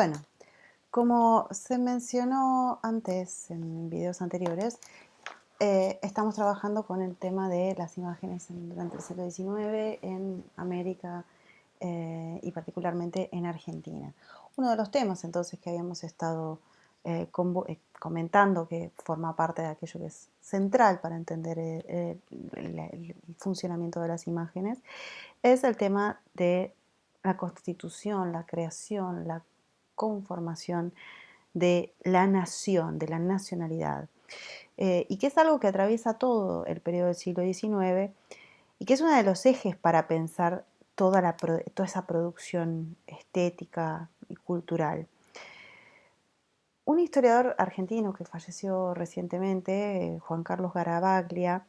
Bueno, como se mencionó antes en videos anteriores, estamos trabajando con el tema de las imágenes durante el siglo XIX en América y particularmente en Argentina. Uno de los temas entonces que habíamos estado comentando, que forma parte de aquello que es central para entender el funcionamiento de las imágenes, es el tema de la constitución, la creación, la conformación de la nación, de la nacionalidad, y que es algo que atraviesa todo el periodo del siglo XIX y que es uno de los ejes para pensar toda esa producción estética y cultural. Un historiador argentino que falleció recientemente, Juan Carlos Garavaglia,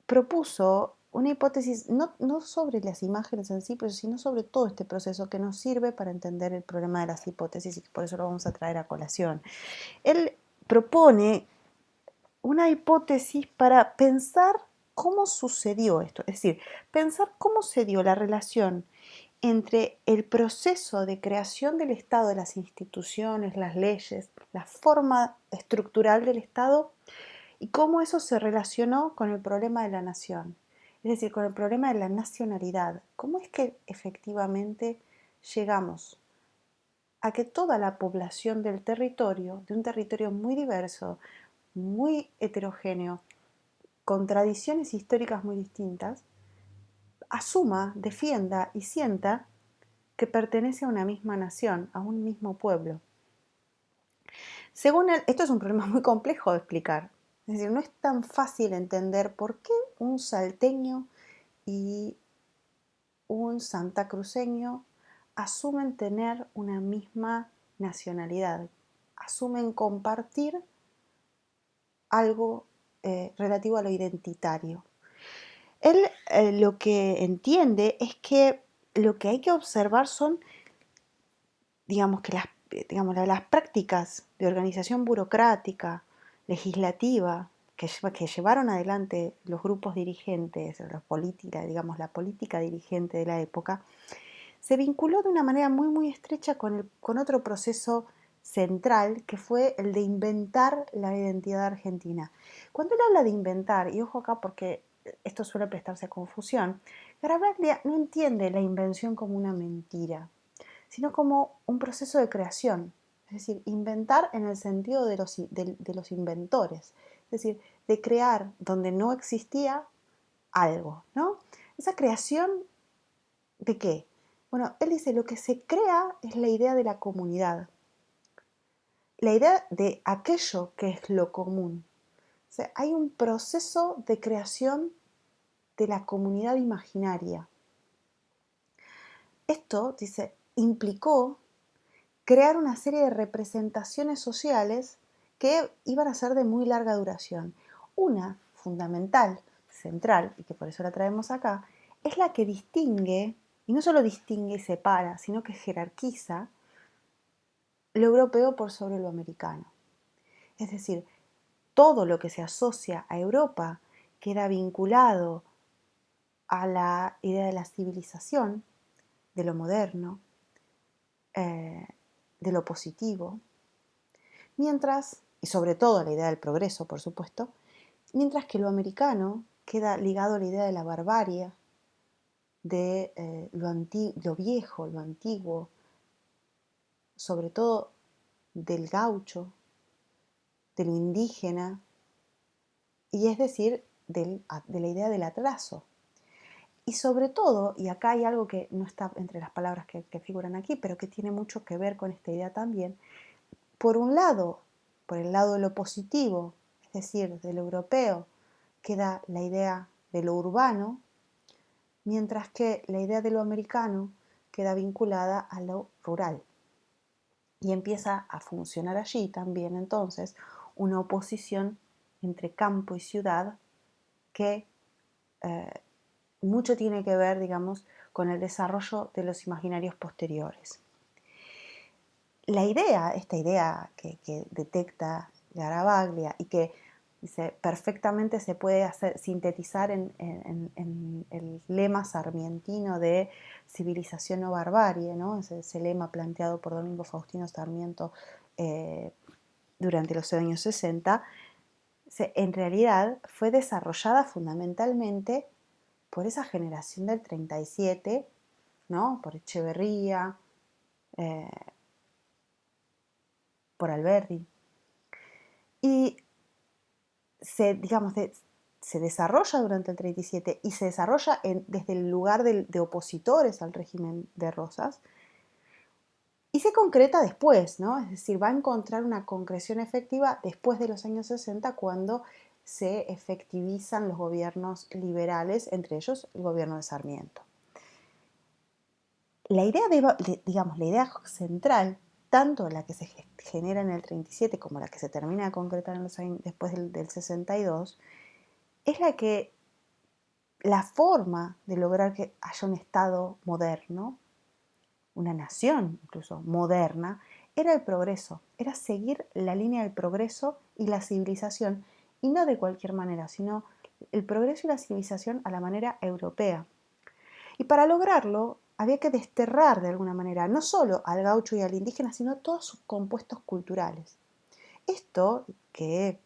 propuso una hipótesis no sobre las imágenes en sí, pero sino sobre todo este proceso que nos sirve para entender el problema de las hipótesis y por eso lo vamos a traer a colación. Él propone una hipótesis para pensar cómo sucedió esto, es decir, pensar cómo se dio la relación entre el proceso de creación del Estado, de las instituciones, las leyes, la forma estructural del Estado y cómo eso se relacionó con el problema de la nación, es decir, con el problema de la nacionalidad. ¿Cómo es que efectivamente llegamos a que toda la población del territorio, de un territorio muy diverso, muy heterogéneo, con tradiciones históricas muy distintas, asuma, defienda y sienta que pertenece a una misma nación, a un mismo pueblo? Según él, esto es un problema muy complejo de explicar. Es decir, no es tan fácil entender por qué un salteño y un santacruceño asumen tener una misma nacionalidad, asumen compartir algo relativo a lo identitario. Él lo que entiende es que lo que hay que observar son, digamos, las prácticas de organización burocrática, legislativa, que llevaron adelante los grupos dirigentes, la política dirigente de la época, se vinculó de una manera muy, muy estrecha con otro proceso central, que fue el de inventar la identidad argentina. Cuando él habla de inventar, y ojo acá porque esto suele prestarse a confusión, Garavaglia no entiende la invención como una mentira, sino como un proceso de creación. Es decir, inventar en el sentido de los inventores, es decir, de crear donde no existía algo, ¿no? Esa creación, ¿de qué? Bueno, él dice, lo que se crea es la idea de la comunidad, la idea de aquello que es lo común. O sea, hay un proceso de creación de la comunidad imaginaria. Esto, dice, implicó crear una serie de representaciones sociales que iban a ser de muy larga duración. Una fundamental, central, y que por eso la traemos acá, es la que distingue, y no solo distingue y separa, sino que jerarquiza lo europeo por sobre lo americano. Es decir, todo lo que se asocia a Europa queda vinculado a la idea de la civilización, de lo moderno, de lo positivo, mientras, y sobre todo la idea del progreso, por supuesto, mientras que lo americano queda ligado a la idea de la barbarie, de lo viejo, lo antiguo, sobre todo del gaucho, de lo indígena, y es decir, de la idea del atraso. Y sobre todo, y acá hay algo que no está entre las palabras que figuran aquí, pero que tiene mucho que ver con esta idea también, por un lado, por el lado de lo positivo, es decir, de lo europeo, queda la idea de lo urbano, mientras que la idea de lo americano queda vinculada a lo rural. Y empieza a funcionar allí también entonces una oposición entre campo y ciudad que mucho tiene que ver, digamos, con el desarrollo de los imaginarios posteriores. Esta idea que detecta Garavaglia y que Dice, perfectamente se puede sintetizar en el lema sarmientino de civilización o barbarie, ¿no? Ese lema planteado por Domingo Faustino Sarmiento durante los años 60, en realidad fue desarrollada fundamentalmente por esa generación del 37, ¿no? Por Echeverría, por Alberdi. Y se desarrolla durante el 37 y se desarrolla desde el lugar de opositores al régimen de Rosas y se concreta después, ¿no? Es decir, va a encontrar una concreción efectiva después de los años 60 cuando se efectivizan los gobiernos liberales, entre ellos el gobierno de Sarmiento. La idea, la idea central, tanto la que se genera en el 37 como la que se termina de concretar en los años, después del 62, es la forma de lograr que haya un Estado moderno, una nación incluso moderna, era el progreso, era seguir la línea del progreso y la civilización, y no de cualquier manera, sino el progreso y la civilización a la manera europea. Y para lograrlo había que desterrar de alguna manera no solo al gaucho y al indígena, sino todos sus compuestos culturales. Esto que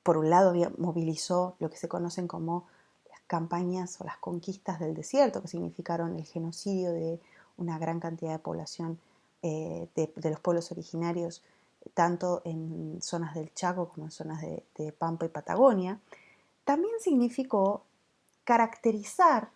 por un lado movilizó lo que se conocen como las campañas o las conquistas del desierto, que significaron el genocidio de una gran cantidad de población de los pueblos originarios, tanto en zonas del Chaco como en zonas de Pampa y Patagonia. También significó caracterizar,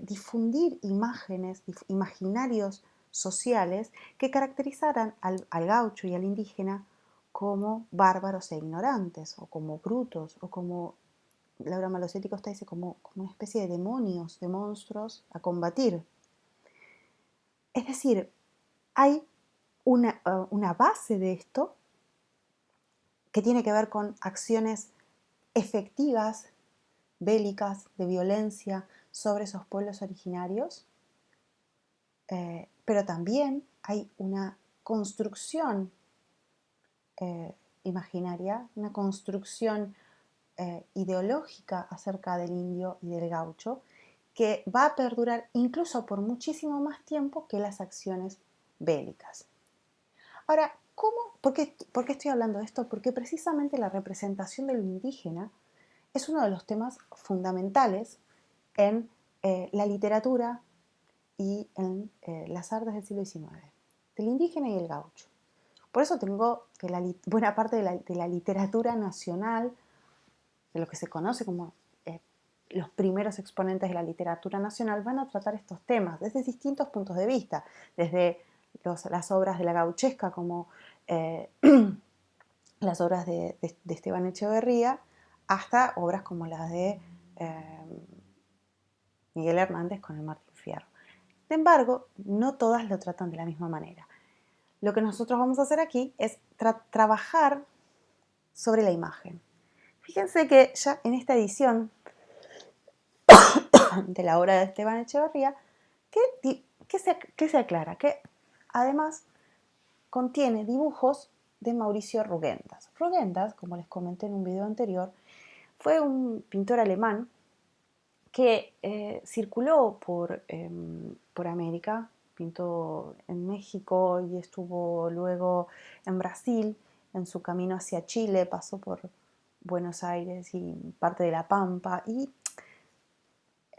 difundir imágenes, imaginarios sociales que caracterizaran al gaucho y al indígena como bárbaros e ignorantes, o como brutos, o como, Laura Malosetti Costa dice, como una especie de demonios, de monstruos a combatir. Es decir, hay una base de esto que tiene que ver con acciones efectivas, bélicas, de violencia sobre esos pueblos originarios, pero también hay una construcción imaginaria, una construcción ideológica acerca del indio y del gaucho que va a perdurar incluso por muchísimo más tiempo que las acciones bélicas. Ahora, por qué estoy hablando de esto? Porque precisamente la representación de lo indígena es uno de los temas fundamentales en la literatura y en las artes del siglo XIX, del indígena y el gaucho. Por eso tengo que buena parte de la literatura nacional, de lo que se conoce como los primeros exponentes de la literatura nacional, van a tratar estos temas desde distintos puntos de vista, desde las obras de la gauchesca como las obras de Esteban Echeverría, hasta obras como las de Miguel Hernández con el Martín Fierro. Sin embargo, no todas lo tratan de la misma manera. Lo que nosotros vamos a hacer aquí es trabajar sobre la imagen. Fíjense que ya en esta edición de la obra de Esteban Echeverría, que se aclara, que además contiene dibujos de Mauricio Rugendas. Rugendas, como les comenté en un video anterior, fue un pintor alemán que circuló por América, pintó en México y estuvo luego en Brasil, en su camino hacia Chile, pasó por Buenos Aires y parte de La Pampa, y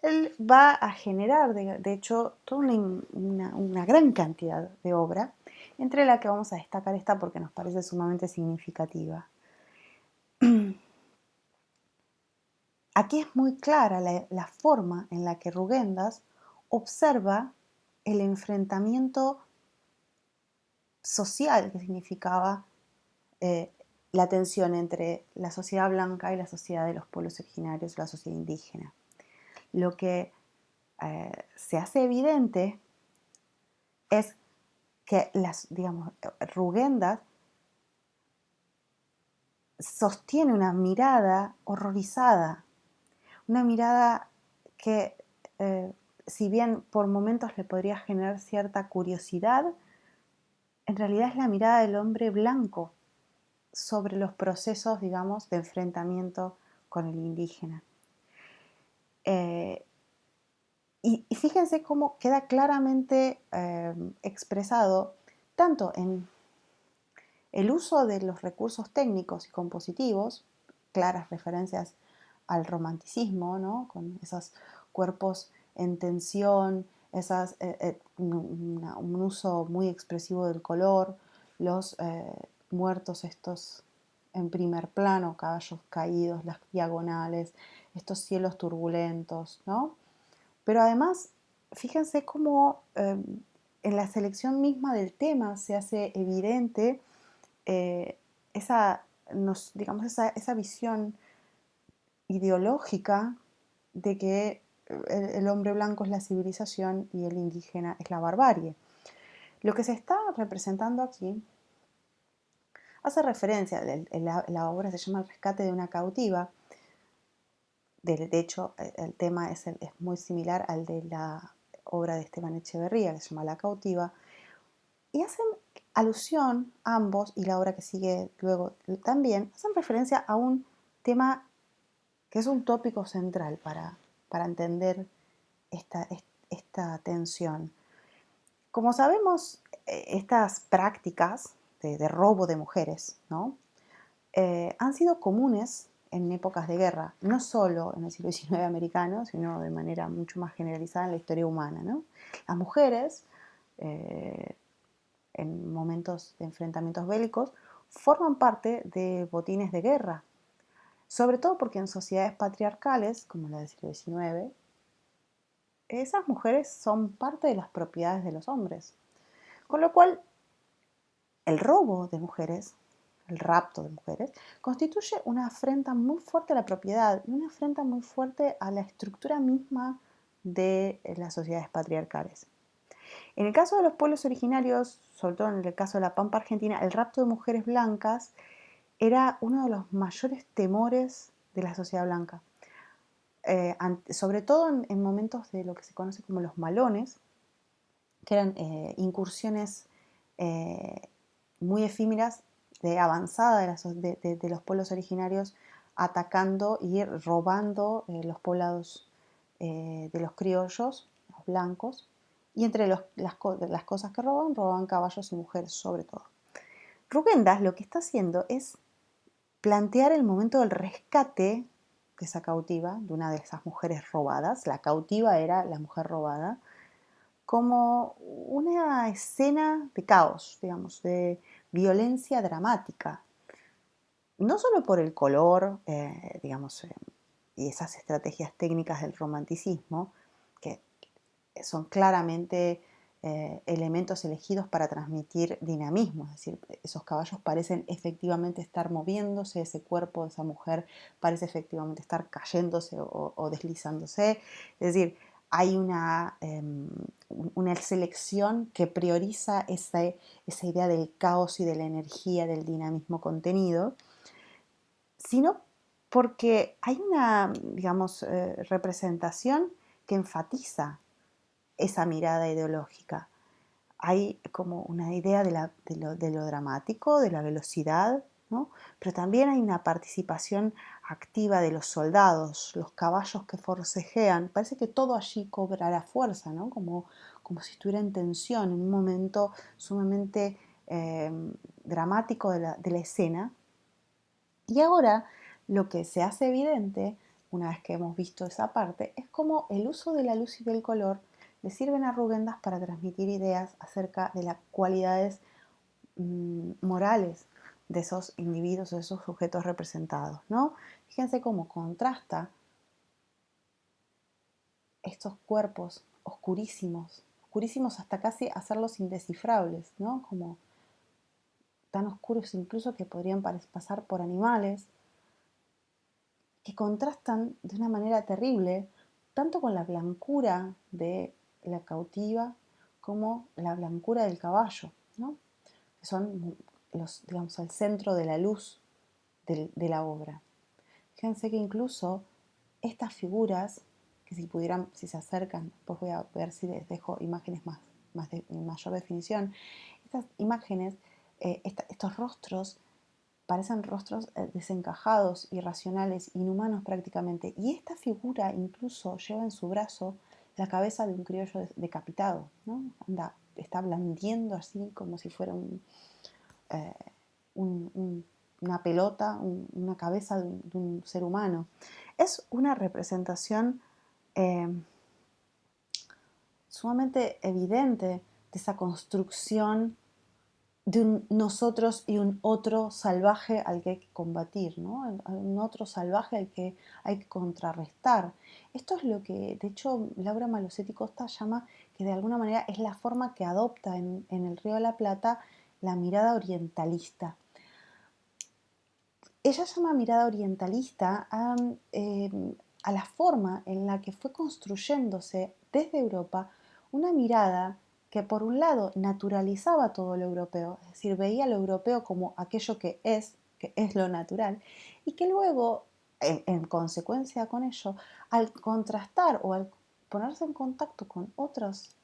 él va a generar, de hecho, toda una gran cantidad de obra, entre la que vamos a destacar esta porque nos parece sumamente significativa. Aquí es muy clara la forma en la que Rugendas observa el enfrentamiento social que significaba la tensión entre la sociedad blanca y la sociedad de los pueblos originarios, la sociedad indígena. Lo que se hace evidente es que Rugendas sostiene una mirada horrorizada, una mirada que, si bien por momentos le podría generar cierta curiosidad, en realidad es la mirada del hombre blanco, sobre los procesos, digamos, de enfrentamiento con el indígena. Y fíjense cómo queda claramente expresado tanto en el uso de los recursos técnicos y compositivos, claras referencias al romanticismo, ¿no? Con esos cuerpos en tensión, un uso muy expresivo del color, los muertos estos en primer plano, caballos caídos, las diagonales, estos cielos turbulentos, ¿no? Pero además, fíjense cómo en la selección misma del tema se hace evidente eh, esa, digamos, esa visión ideológica de que el hombre blanco es la civilización y el indígena es la barbarie. Lo que se está representando aquí hace referencia, la obra se llama El rescate de una cautiva. De hecho, el tema es muy similar al de la obra de Esteban Echeverría, que se llama La cautiva, y hacen alusión ambos, y la obra que sigue luego también, hacen referencia a un tema que es un tópico central para entender esta tensión. Como sabemos, estas prácticas de robo de mujeres, ¿no? Han sido comunes en épocas de guerra, no solo en el siglo XIX americano, sino de manera mucho más generalizada en la historia humana, ¿no? Las mujeres, eh, en momentos de enfrentamientos bélicos, forman parte de botines de guerra, sobre todo porque en sociedades patriarcales, como la del siglo XIX, esas mujeres son parte de las propiedades de los hombres. Con lo cual, el robo de mujeres, el rapto de mujeres, constituye una afrenta muy fuerte a la propiedad y una afrenta muy fuerte a la estructura misma de las sociedades patriarcales. En el caso de los pueblos originarios, sobre todo en el caso de la Pampa Argentina, el rapto de mujeres blancas era uno de los mayores temores de la sociedad blanca. Sobre todo en momentos de lo que se conoce como los malones, que eran incursiones muy efímeras de avanzada de los pueblos originarios, atacando y robando los poblados de los criollos, los blancos, y entre las cosas que roban caballos y mujeres sobre todo. Rugendas lo que está haciendo es plantear el momento del rescate de esa cautiva, de una de esas mujeres robadas. La cautiva era la mujer robada, como una escena de caos, digamos, de violencia dramática. No solo por el color, digamos, y esas estrategias técnicas del romanticismo, que son claramente elementos elegidos para transmitir dinamismo, es decir, esos caballos parecen efectivamente estar moviéndose, ese cuerpo de esa mujer parece efectivamente estar cayéndose o deslizándose, es decir, hay una selección que prioriza esa idea del caos y de la energía, del dinamismo contenido, sino porque hay una, digamos, representación que enfatiza esa mirada ideológica. Hay como una idea de lo dramático, de la velocidad, ¿no? Pero también hay una participación activa de los soldados, los caballos que forcejean. Parece que todo allí cobrará fuerza, ¿no? Como si estuviera en tensión, en un momento sumamente dramático de la escena. Y ahora lo que se hace evidente, una vez que hemos visto esa parte, es cómo el uso de la luz y del color le sirven a Rugendas para transmitir ideas acerca de las cualidades morales de esos individuos, de esos sujetos representados, ¿no? Fíjense cómo contrasta estos cuerpos oscurísimos, oscurísimos hasta casi hacerlos indescifrables, ¿no? Como tan oscuros incluso que podrían pasar por animales, que contrastan de una manera terrible tanto con la blancura de la cautiva como la blancura del caballo, ¿no? Que son digamos, el centro de la luz de la obra. Fíjense que incluso estas figuras, que si pudieran, si se acercan, pues voy a ver si les dejo imágenes de mayor definición, estas imágenes, estos rostros parecen rostros desencajados, irracionales, inhumanos prácticamente. Y esta figura incluso lleva en su brazo la cabeza de un criollo decapitado, ¿no? Está blandiendo así como si fuera eh, una pelota, una cabeza de un ser humano. Es una representación eh, sumamente evidente de esa construcción de un nosotros y un otro salvaje al que hay que combatir, ¿no? Un otro salvaje al que hay que contrarrestar. Esto es lo que, de hecho, Laura Malosetti Costa llama que de alguna manera es la forma que adopta en el Río de la Plata la mirada orientalista. Ella llama mirada orientalista a la forma en la que fue construyéndose desde Europa una mirada que por un lado naturalizaba todo lo europeo, es decir, veía lo europeo como aquello que es lo natural, y que luego, en consecuencia con ello, al contrastar o al ponerse en contacto con otras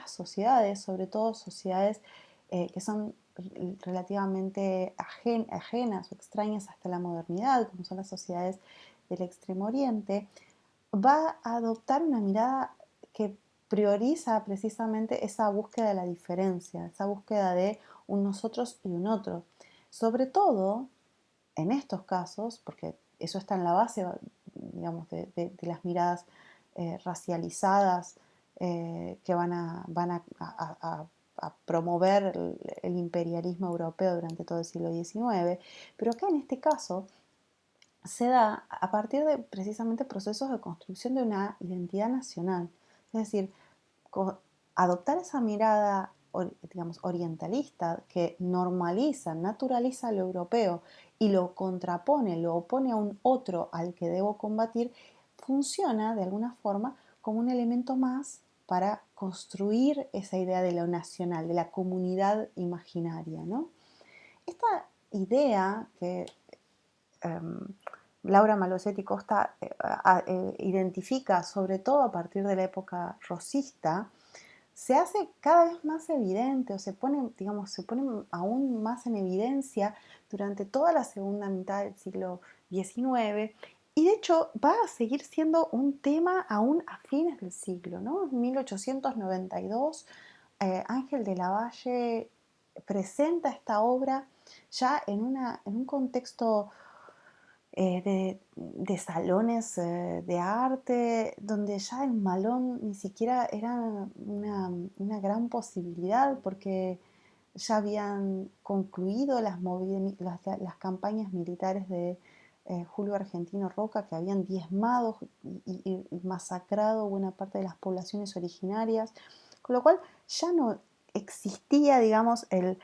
sociedades, sobre todo sociedades que son relativamente ajenas o extrañas hasta la modernidad, como son las sociedades del Extremo Oriente, va a adoptar una mirada que prioriza precisamente esa búsqueda de la diferencia, esa búsqueda de un nosotros y un otro. Sobre todo en estos casos, porque eso está en la base, digamos, de las miradas racializadas que van a promover el imperialismo europeo durante todo el siglo XIX, pero acá en este caso se da a partir de precisamente procesos de construcción de una identidad nacional. Es decir, adoptar esa mirada, digamos, orientalista que normaliza, naturaliza lo europeo y lo contrapone, lo opone a un otro al que debo combatir, funciona de alguna forma como un elemento más para construir esa idea de lo nacional, de la comunidad imaginaria, ¿no? Esta idea que Laura Malosetti Costa identifica, sobre todo a partir de la época rosista, se hace cada vez más evidente o se pone, digamos, se pone aún más en evidencia durante toda la segunda mitad del siglo XIX y de hecho va a seguir siendo un tema aún a fines del siglo, ¿no? En 1892, Ángel de la Valle presenta esta obra ya en un contexto de salones de arte, donde ya el malón ni siquiera era una gran posibilidad porque ya habían concluido las campañas militares de Julio Argentino Roca, que habían diezmado y masacrado buena parte de las poblaciones originarias, con lo cual ya no existía, digamos, el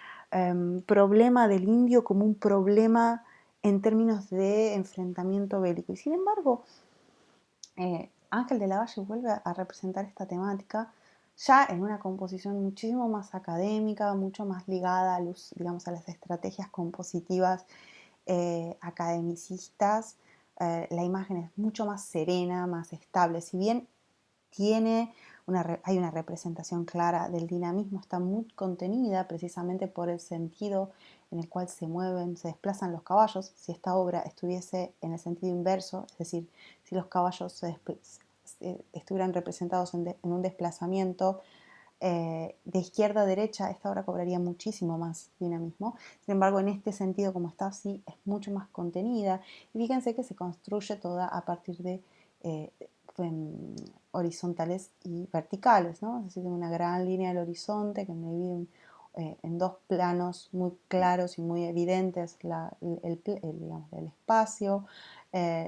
problema del indio como un problema en términos de enfrentamiento bélico. Y sin embargo, Ángel de la Valle vuelve a representar esta temática ya en una composición muchísimo más académica, mucho más ligada digamos, a las estrategias compositivas academicistas. La imagen es mucho más serena, más estable. Si bien hay una representación clara del dinamismo, está muy contenida precisamente por el sentido en el cual se mueven, se desplazan los caballos. Si esta obra estuviese en el sentido inverso, es decir, si los caballos estuvieran representados en un desplazamiento de izquierda a derecha, esta obra cobraría muchísimo más dinamismo. Sin embargo, en este sentido, como está así, es mucho más contenida. Y fíjense que se construye toda a partir de horizontales y verticales, ¿no? Es decir, una gran línea del horizonte que me divide en dos planos muy claros y muy evidentes digamos, el espacio.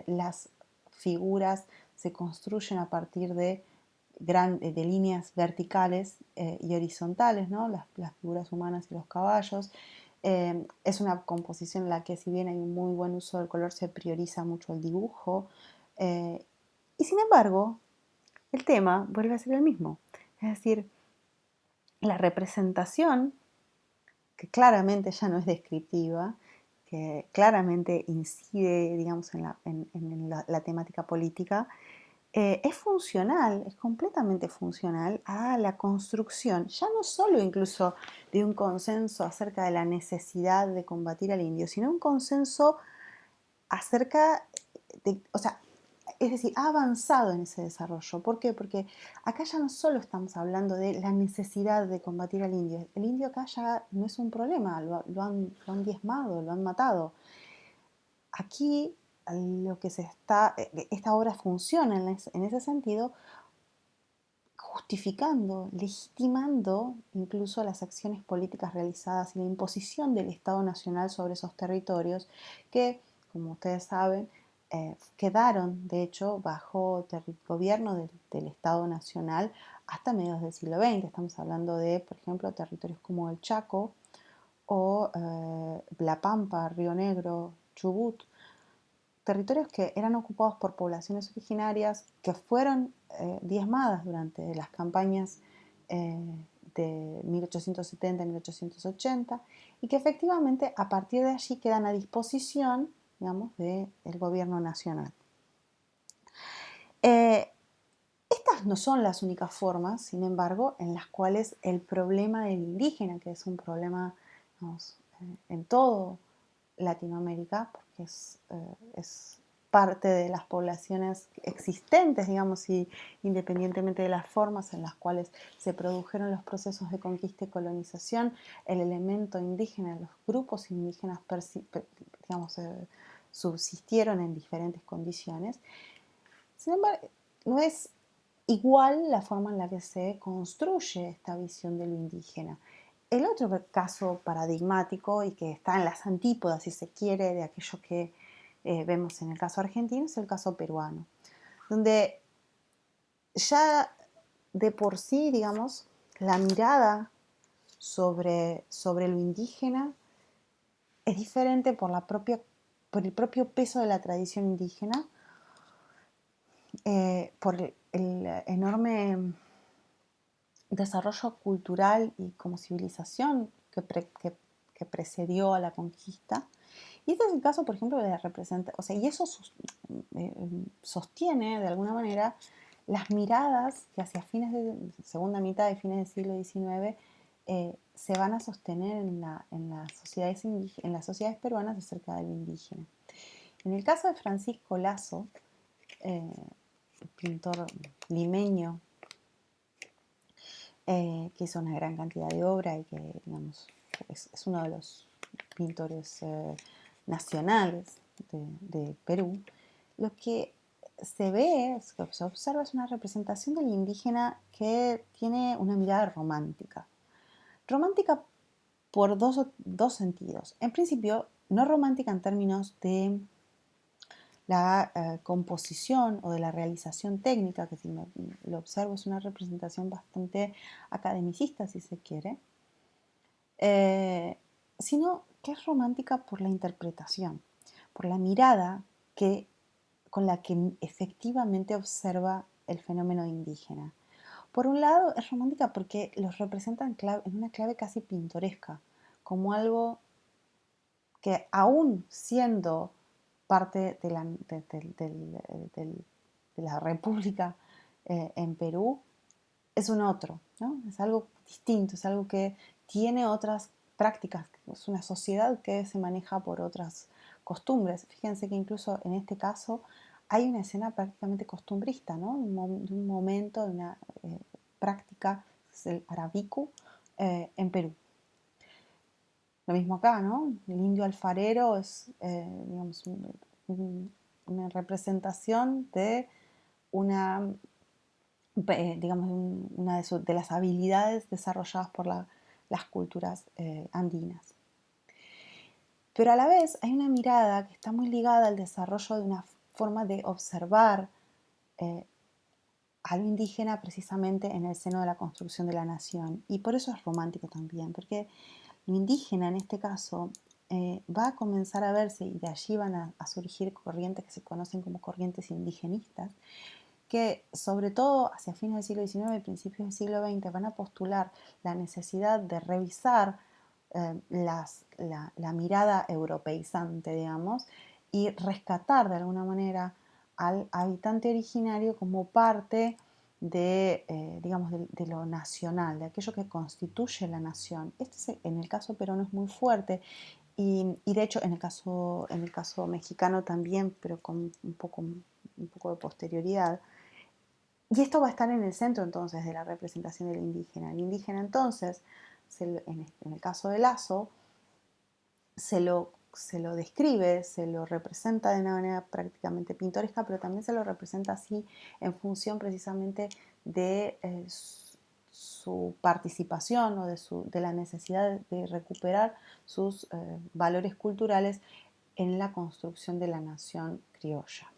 Las figuras se construyen a partir de líneas verticales y horizontales, ¿no? Las figuras humanas y los caballos. Es una composición en la que, si bien hay un muy buen uso del color, se prioriza mucho el dibujo. Y sin embargo, el tema vuelve a ser el mismo. Es decir, la representación, que claramente ya no es descriptiva, que claramente incide, digamos, en la temática política, es funcional, es completamente funcional a la construcción, ya no solo incluso de un consenso acerca de la necesidad de combatir al indio, sino un consenso acerca de, o sea, es decir, ha avanzado en ese desarrollo. ¿Por qué? Porque acá ya no solo estamos hablando de la necesidad de combatir al indio. El indio acá ya no es un problema, lo han diezmado, lo han matado. Aquí lo que esta obra funciona en ese sentido, justificando, legitimando incluso las acciones políticas realizadas y la imposición del Estado Nacional sobre esos territorios que, como ustedes saben, quedaron, de hecho, bajo el gobierno del Estado Nacional hasta mediados del siglo XX. Estamos hablando de, por ejemplo, territorios como el Chaco o La Pampa, Río Negro, Chubut, territorios que eran ocupados por poblaciones originarias que fueron diezmadas durante las campañas de 1870 y 1880 y que efectivamente a partir de allí quedan a disposición, digamos, del gobierno nacional. Estas no son las únicas formas, sin embargo, en las cuales el problema del indígena, que es un problema, digamos, en todo Latinoamérica, porque es parte de las poblaciones existentes, digamos, y independientemente de las formas en las cuales se produjeron los procesos de conquista y colonización, el elemento indígena, los grupos indígenas, digamos, subsistieron en diferentes condiciones. Sin embargo, no es igual la forma en la que se construye esta visión de lo indígena. El otro caso paradigmático y que está en las antípodas, si se quiere, de aquello que vemos en el caso argentino es el caso peruano, donde ya de por sí, digamos, la mirada sobre lo indígena es diferente por el propio peso de la tradición indígena, por el enorme desarrollo cultural y como civilización que precedió a la conquista. Y este es el caso, por ejemplo, de la representación, o sea, y eso sostiene de alguna manera las miradas que hacia fines de segunda mitad y fines del siglo XIX se van a sostener en las sociedades peruanas acerca del indígena. En el caso de Francisco Lazo, pintor limeño, que hizo una gran cantidad de obra y que, digamos, es uno de los pintores nacionales de Perú, lo que se ve, lo que se observa es una representación del indígena que tiene una mirada romántica. Romántica por dos sentidos. En principio, no romántica en términos de la composición o de la realización técnica, que si lo observo es una representación bastante academicista, si se quiere, sino que es romántica por la interpretación, por la mirada con la que efectivamente observa el fenómeno indígena. Por un lado, es romántica porque los representa en una clave casi pintoresca, como algo que aún siendo parte de la República en Perú, es un otro, ¿no? Es algo distinto, es algo que tiene otras prácticas, es una sociedad que se maneja por otras costumbres. Fíjense que incluso en este caso hay una escena prácticamente costumbrista, ¿no? De un momento, de una práctica, es el arabiku, en Perú. Lo mismo acá, ¿no? El indio alfarero es, digamos, una representación de una, digamos, una de las habilidades desarrolladas por las culturas andinas. Pero a la vez hay una mirada que está muy ligada al desarrollo de una forma de observar a lo indígena precisamente en el seno de la construcción de la nación. Y por eso es romántico también, porque lo indígena en este caso va a comenzar a verse, y de allí van a surgir corrientes que se conocen como corrientes indigenistas, que sobre todo hacia fines del siglo XIX y principios del siglo XX van a postular la necesidad de revisar la mirada europeizante, digamos, y rescatar de alguna manera al habitante originario como parte de, digamos, de lo nacional, de aquello que constituye la nación. En el caso peruano es muy fuerte y de hecho en el caso mexicano también, pero con un poco de posterioridad. Y esto va a estar en el centro entonces de la representación del indígena. El indígena entonces, en el caso de Lazo, se lo describe, se lo representa de una manera prácticamente pintoresca, pero también se lo representa así en función precisamente de su participación o de la necesidad de recuperar sus valores culturales en la construcción de la nación criolla.